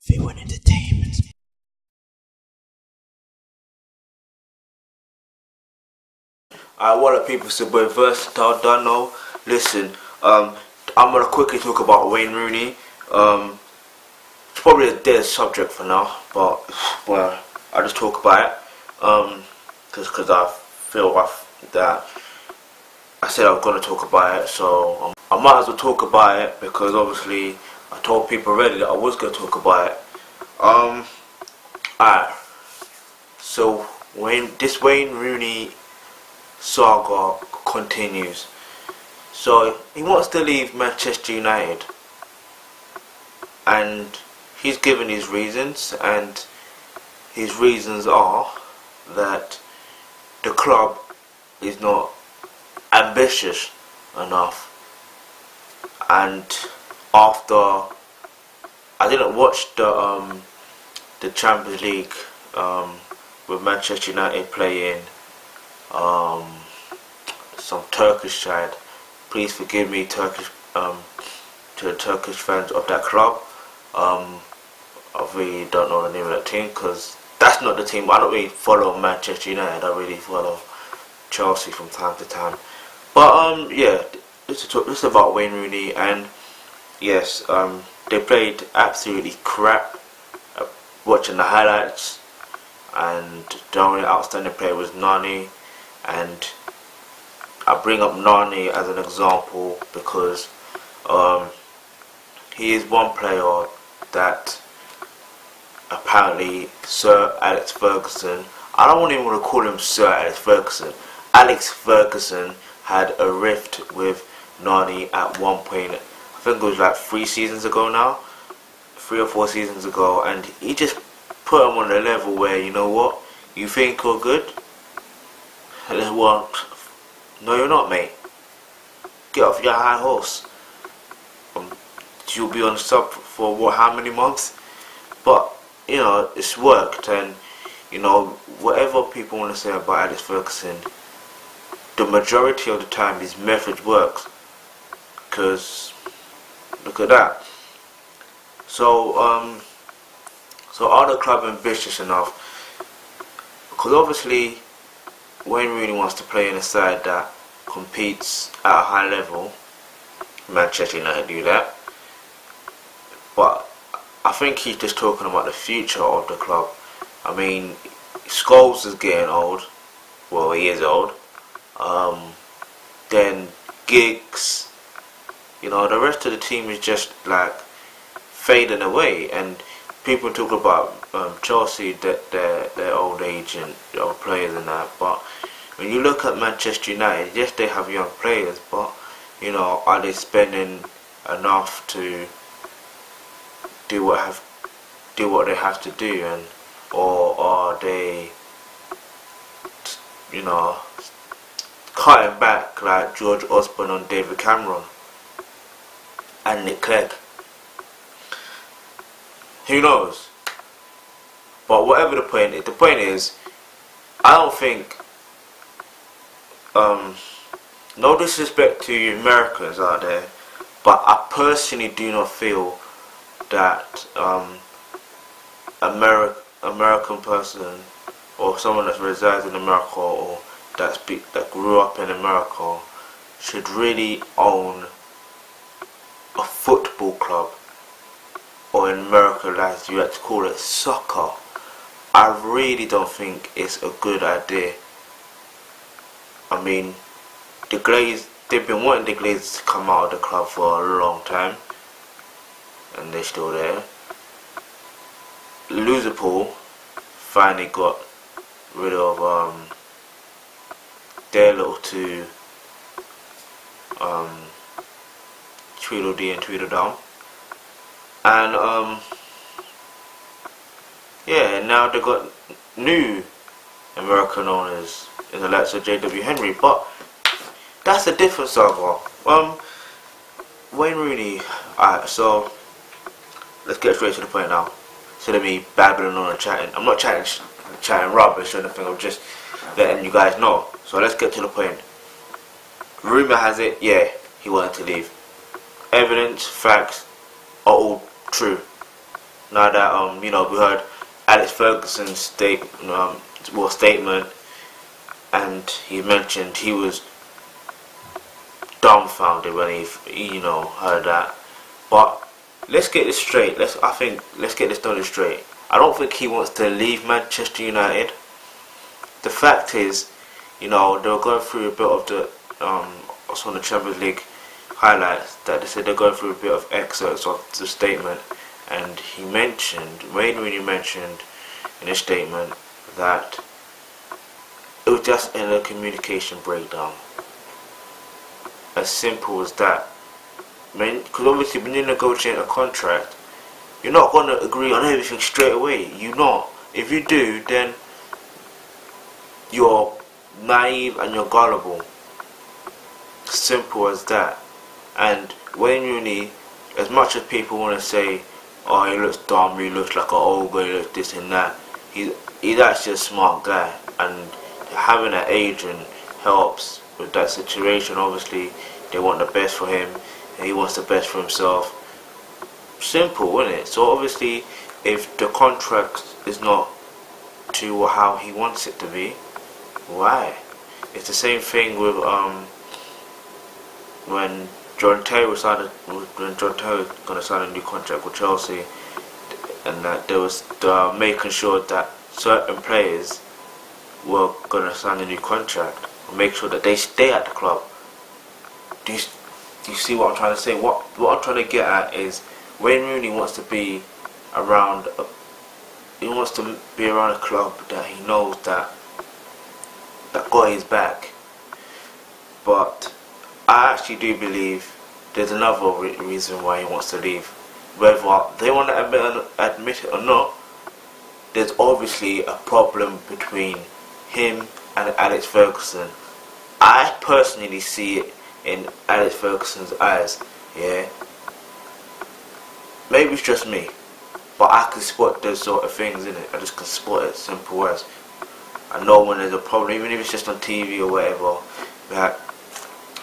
V1 Entertainment. What up people, it's your boy Versatile Dunno. Listen, I'm gonna quickly talk about Wayne Rooney. It's probably a dead subject for now, but well, I'll just talk about it. Because I feel that I said I was gonna talk about it, so I might as well talk about it because obviously I told people already that I was gonna talk about it. Alright. So this Wayne Rooney saga continues. So he wants to leave Manchester United, and he's given his reasons, and his reasons are that the club is not ambitious enough. And after I didn't watch the Champions League with Manchester United playing some Turkish side. Please forgive me, to the Turkish fans of that club. I really don't know the name of that team because that's not the team. I don't really follow Manchester United. I really follow Chelsea from time to time. But yeah, this is about Wayne Rooney, and yes, they played absolutely crap. Watching the highlights, and the only outstanding player was Nani, and I bring up Nani as an example because he is one player that apparently Sir Alex Ferguson, I don't even want to call him Sir Alex Ferguson, Alex Ferguson had a rift with Nani at one point. I think it was like 3 seasons ago now, 3 or 4 seasons ago, and he just put him on a level where, you know what, you think you're good? Well, no you're not, mate. Get off your high horse. You'll be on sub for what, how many months? But, you know, it's worked, and, you know, whatever people want to say about Alex Ferguson, the majority of the time his method works. Because, look at that. So, so are the club ambitious enough? Because obviously Wayne Rooney wants to play in a side that competes at a high level. Manchester United do that. But I think he's just talking about the future of the club. I mean, Scholes is getting old. Well, he is old. Then Giggs, you know, the rest of the team is just like fading away, and people talk about Chelsea, that their old age and old players and that, but when you look at Manchester United, yes, they have young players, but you know, are they spending enough to do what they have to do, and or are they, you know, cutting back like George Osborne on David Cameron and Nick Clegg? Who knows? But whatever the point is, I don't think, no disrespect to you Americans out there, but I personally do not feel that American person or someone that resides in America or that grew up in America should really own a football club, or in America as you like to call it, soccer. I really don't think it's a good idea. I mean, the Glazers, they've been wanting the Glazers to come out of the club for a long time, and they're still there. Liverpool finally got rid of their little two Tweedledee and Tweedledum, and yeah, now they got new American owners in the likes of J.W. Henry, but that's a different saga. Wayne Rooney. Alright, so let's get straight to the point now. Instead of me babbling on and chatting, I'm not chatting rubbish or anything, I'm just letting you guys know. So let's get to the point. Rumour has it, yeah, he wanted to leave. Evidence, facts are all true. now that you know, we heard Alex Ferguson's statement, and he mentioned he was dumbfounded when he you know, heard that. But let's get this straight. Let's get this done straight. I don't think he wants to leave Manchester United. The fact is, you know, they were going through a bit of the also on the Champions League highlights that they said they're going through a bit of excerpts of the statement, and Wayne Rooney mentioned in his statement that it was just in a communication breakdown. As simple as that. Because obviously when you negotiate a contract, you're not going to agree on everything straight away. You're not. If you do, then you're naive and you're gullible. Simple as that. And Wayne Rooney, as much as people want to say, oh, he looks dumb, he looks like an ogre, he looks this and that, he's actually a smart guy, and having an agent helps with that situation. Obviously they want the best for him and he wants the best for himself. Simple, isn't it? So obviously if the contract is not to how he wants it to be, why? It's the same thing with when John Terry was going to sign a new contract with Chelsea, and that there was making sure that certain players were going to sign a new contract, make sure that they stay at the club. Do you see what I'm trying to say? What I'm trying to get at is Wayne Rooney wants to be around. He wants to be around a club that he knows that got his back. But I actually do believe there's another reason why he wants to leave. Whether they want to admit it or not, there's obviously a problem between him and Alex Ferguson. I personally see it in Alex Ferguson's eyes, yeah. Maybe it's just me, but I can spot those sort of things in it. I just can spot it, simple as. I know when there's a problem, even if it's just on TV or whatever, that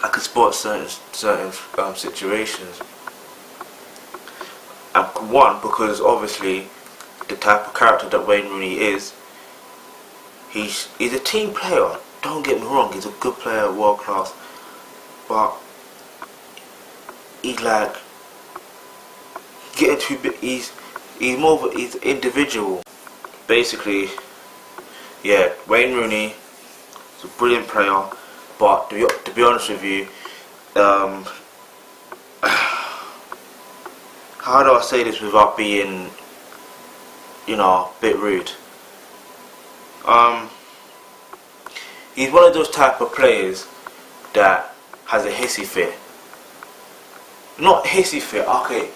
I can spot certain situations. And one, because obviously the type of character that Wayne Rooney is, he's a team player. Don't get me wrong, he's a good player, world class, but he's like getting too big. He's more of he's individual. Basically, yeah, Wayne Rooney is a brilliant player, but to be honest with you, how do I say this without being, you know, a bit rude? He's one of those type of players that has a hissy fit. Not hissy fit, okay.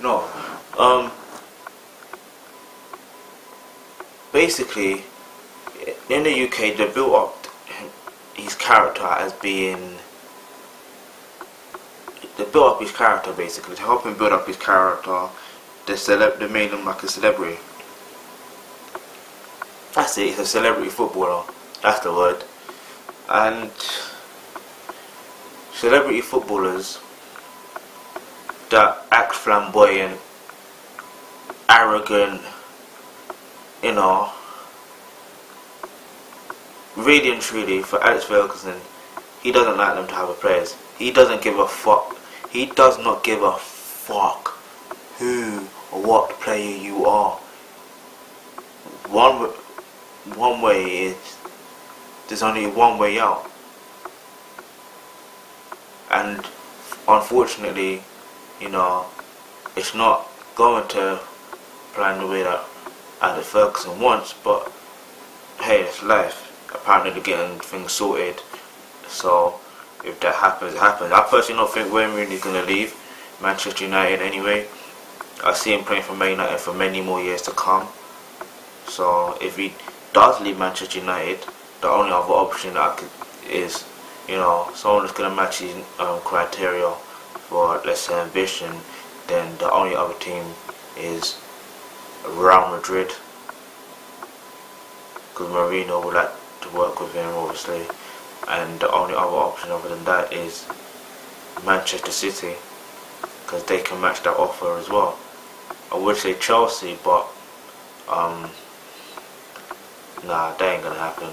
No. Basically, in the UK, they built up his character as being. They built up his character basically to help him build up his character. They made him like a celebrity. That's it. He's a celebrity footballer. That's the word. And celebrity footballers that act flamboyant, arrogant, you know, really and truly, for Alex Ferguson, he doesn't like them to have a players. He doesn't give a fuck. He does not give a fuck who or what player you are. One way is, there's only one way out. And unfortunately, you know, it's not going to plan the way that Alex Ferguson wants, but hey, it's life. Apparently they're getting things sorted, so if that happens, it happens. I personally don't think Wayne Rooney's going to leave Manchester United anyway. I see him playing for Man United for many more years to come. So if he does leave Manchester United, the only other option is, you know, someone that's going to match his criteria for, let's say, ambition. Then the only other team is Real Madrid, because Mourinho would like to work with him, obviously. And the only other option other than that is Manchester City, because they can match that offer as well. I would say Chelsea, but nah, that ain't gonna happen.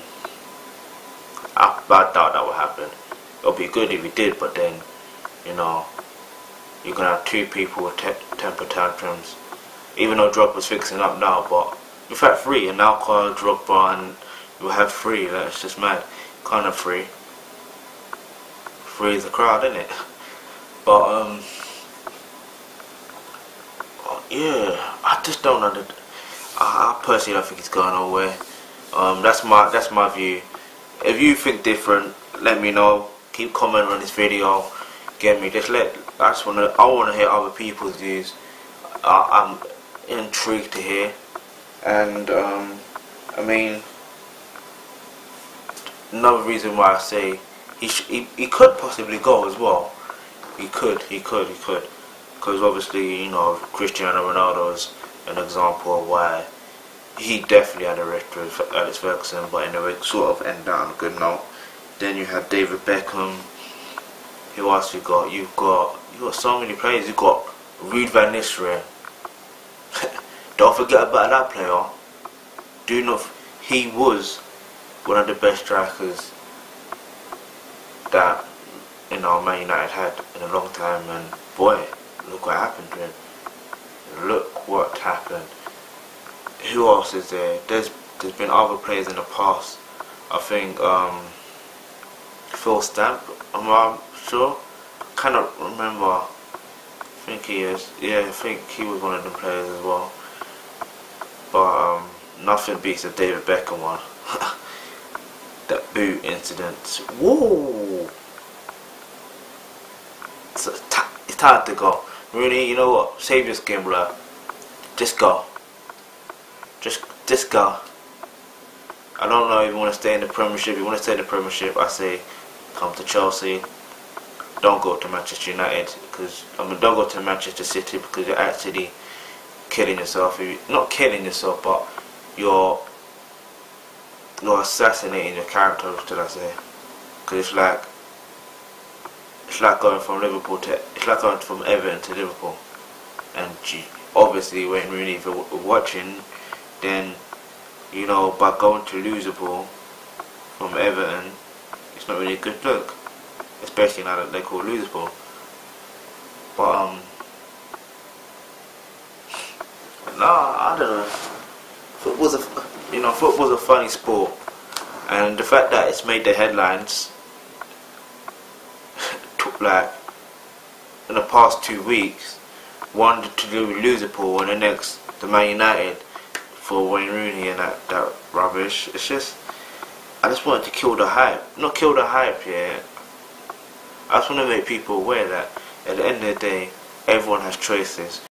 I doubt that will happen. It'll be good if he did, but then, you know, you're gonna have two people with temper tantrums. Even though Drogba's fixing up now, but you've had three, and now call Drogba and you'll have three. That's just mad. Can't have three. Three is a crowd, isn't it? But yeah, I just don't know. I personally don't think it's going nowhere. That's my view. If you think different, let me know. Keep commenting on this video. Get me. I wanna hear other people's views. I'm intrigued to hear. And I mean, another reason why I say he could possibly go as well. He could. Because obviously, you know, Cristiano Ronaldo is an example of why he definitely had a rift with Alex Ferguson, but anyway, sort of ended on a good note. Then you have David Beckham. Who else you got? You've got so many players. You've got Ruud van Nistelrooy. Don't forget about that player. He was one of the best strikers that, you know, Man United had in a long time, and boy, look what happened to him. Look what happened. Who else is there? There's been other players in the past. I think Phil Stamp. I'm sure. Cannot remember. I think he is. Yeah, I think he was one of the players as well. But nothing beats the David Beckham one. That boot incident. Whoa! It's time to go. Rooney, you know what? Save your skin, bro. Just go. Just go. I don't know if you want to stay in the Premiership. If you want to stay in the Premiership, I say come to Chelsea. Don't go to Manchester United, because don't go to Manchester City, because you're actually killing yourself. Not killing yourself, but you're assassinating your character, should I say? Because it's like going from Everton to Liverpool, and obviously Wayne Rooney, if you're watching, then you know, by going to Liverpool from Everton, it's not really a good look, especially now that they call Liverpool. But I don't know. Football's a funny sport, and the fact that it's made the headlines like in the past 2 weeks, one to do with Liverpool and the next to Man United for Wayne Rooney and that rubbish. It's just, I just wanted to kill the hype. Not kill the hype, yeah. I just want to make people aware that at the end of the day, everyone has choices.